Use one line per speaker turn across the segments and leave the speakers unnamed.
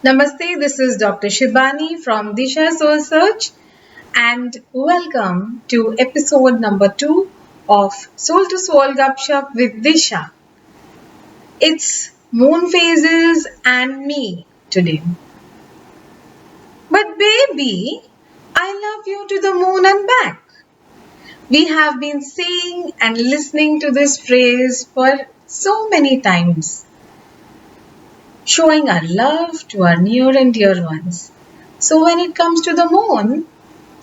Namaste, this is Dr. Shibanii from DISHAA Soul Search and welcome to episode number 2 of Soul to Soul Gupshup with DISHAA. It's moon phases and me today. But baby, I love you to the moon and back. We have been saying and listening to this phrase for so many times, showing our love to our near and dear ones. So when it comes to the moon,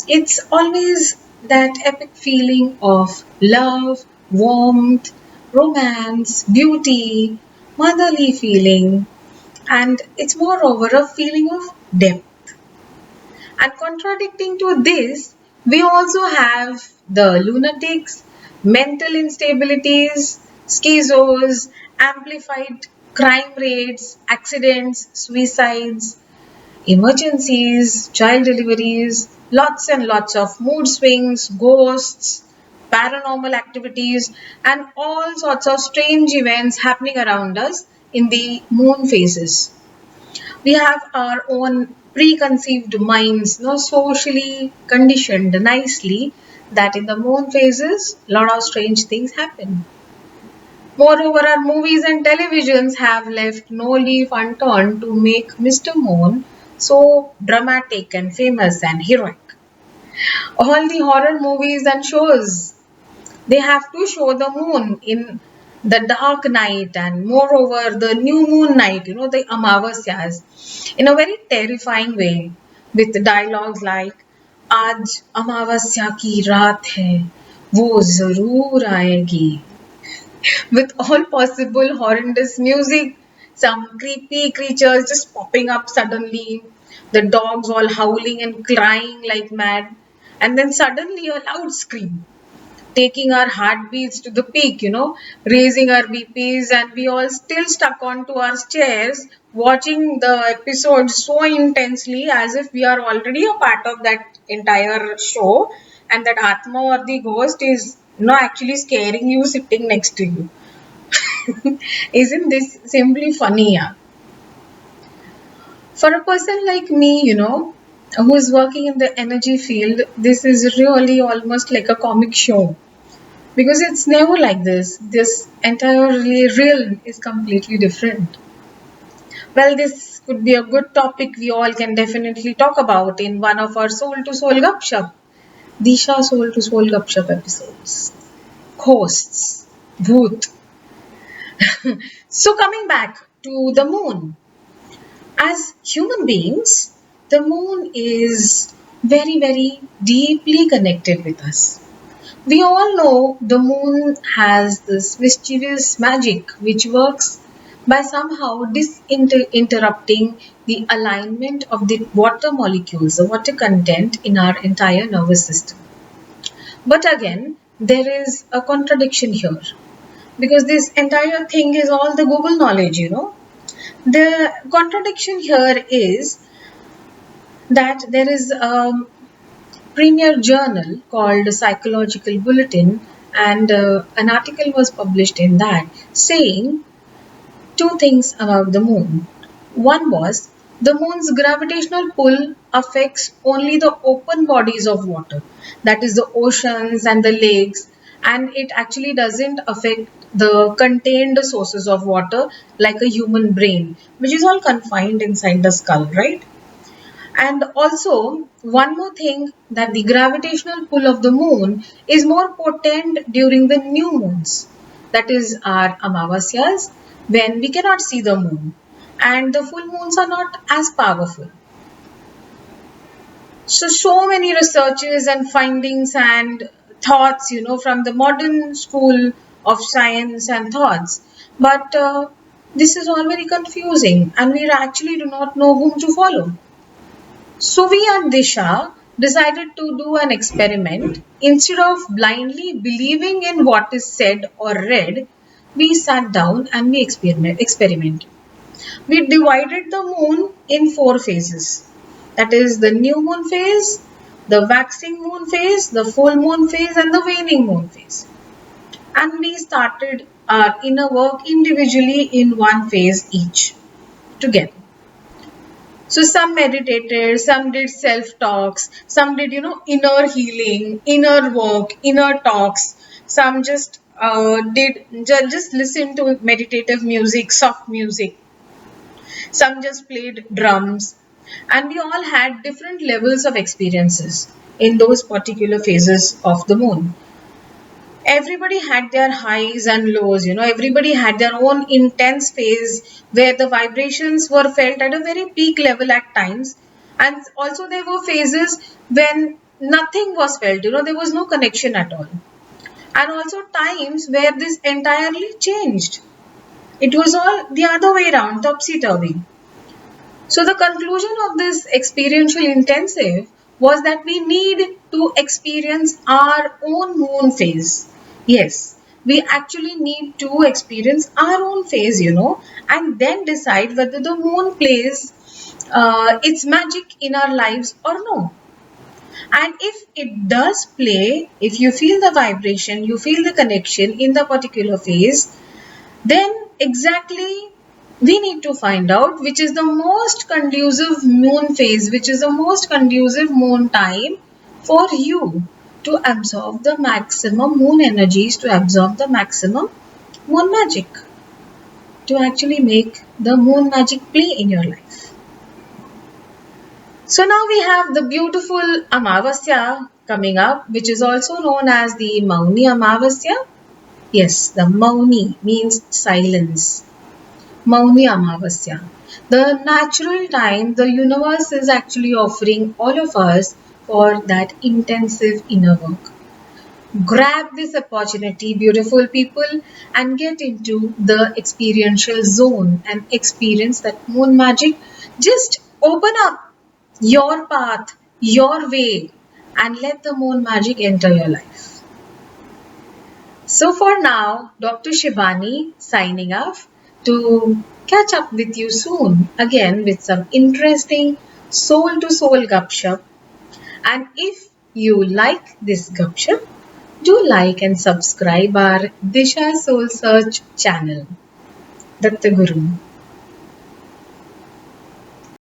it's always that epic feeling of love, warmth, romance, beauty, motherly feeling, and it's moreover a feeling of depth. And contradicting to this, we also have the lunatics, mental instabilities, schizos, amplified crime rates, accidents, suicides, emergencies, child deliveries, lots and lots of mood swings, ghosts, paranormal activities, and all sorts of strange events happening around us in the moon phases. We have our own preconceived minds, socially conditioned nicely that in the moon phases, a lot of strange things happen. Moreover, our movies and televisions have left no leaf unturned to make Mr. Moon so dramatic and famous and heroic. All the horror movies and shows, they have to show the moon in the dark night and moreover the new moon night, the Amavasyas, in a very terrifying way with dialogues like आज अमावस्या की रात है वो जरूर आएगी with all possible horrendous music, some creepy creatures just popping up suddenly, the dogs all howling and crying like mad, and then suddenly a loud scream, taking our heartbeats to the peak, raising our BPs, and we all still stuck onto our chairs watching the episode so intensely as if we are already a part of that entire show and that Atma or the ghost is actually scaring you sitting next to you. Isn't this simply funny? Yeah? For a person like me, who is working in the energy field, this is really almost like a comic show. Because it's never like this. This entirely realm is completely different. Well, this could be a good topic we all can definitely talk about in one of our Soul to Soul Gupshup, DISHAA Soul to Soul Gupshup episodes. Ghosts, Bhoot. So coming back to the moon. As human beings, the moon is very, very deeply connected with us. We all know the moon has this mischievous magic which works by somehow interrupting the alignment of the water molecules, the water content in our entire nervous system. But again, there is a contradiction here because this entire thing is all the Google knowledge, The contradiction here is that there is a premier journal called Psychological Bulletin and an article was published in that saying two things about the moon. One was the moon's gravitational pull affects only the open bodies of water, that is the oceans and the lakes, and it actually doesn't affect the contained sources of water like a human brain, which is all confined inside the skull, right? And also, one more thing that the gravitational pull of the moon is more potent during the new moons, that is our Amavasyas, when we cannot see the moon, and the full moons are not as powerful. So many researches and findings and thoughts, from the modern school of science and thoughts, but this is all very confusing, and we actually do not know whom to follow. So we at DISHAA decided to do an experiment. Instead of blindly believing in what is said or read, we sat down and we experimented. We divided the moon in 4 phases. That is the new moon phase, the waxing moon phase, the full moon phase and the waning moon phase. And we started our inner work individually in one phase each together. So some meditated, some did self-talks, some did, inner healing, inner work, inner talks. Some just just listen to meditative music, soft music. Some just played drums. And we all had different levels of experiences in those particular phases of the moon. Everybody had their highs and lows, everybody had their own intense phase where the vibrations were felt at a very peak level at times. And also there were phases when nothing was felt, there was no connection at all. And also times where this entirely changed. It was all the other way around, topsy-turvy. So the conclusion of this experiential intensive was that we need to experience our own moon phase. Yes, we actually need to experience our own phase, and then decide whether the moon plays its magic in our lives or no. And if it does play, if you feel the vibration, you feel the connection in the particular phase, then exactly we need to find out which is the most conducive moon phase, which is the most conducive moon time for you to absorb the maximum moon energies, to absorb the maximum moon magic, to actually make the moon magic play in your life. So now we have the beautiful Amavasya coming up, which is also known as the Mauni Amavasya. Yes, the Mauni means silence. Mauni Amavasya. The natural time the universe is actually offering all of us for that intensive inner work. Grab this opportunity, beautiful people, and get into the experiential zone and experience that moon magic. Just open up your path, your way, and let the moon magic enter your life. So for now, Dr. Shibanii signing off to catch up with you soon again with some interesting soul to soul Gupshup. And if you like this Gupshup, do like and subscribe our DISHAA Soul Search channel. Datta Guru.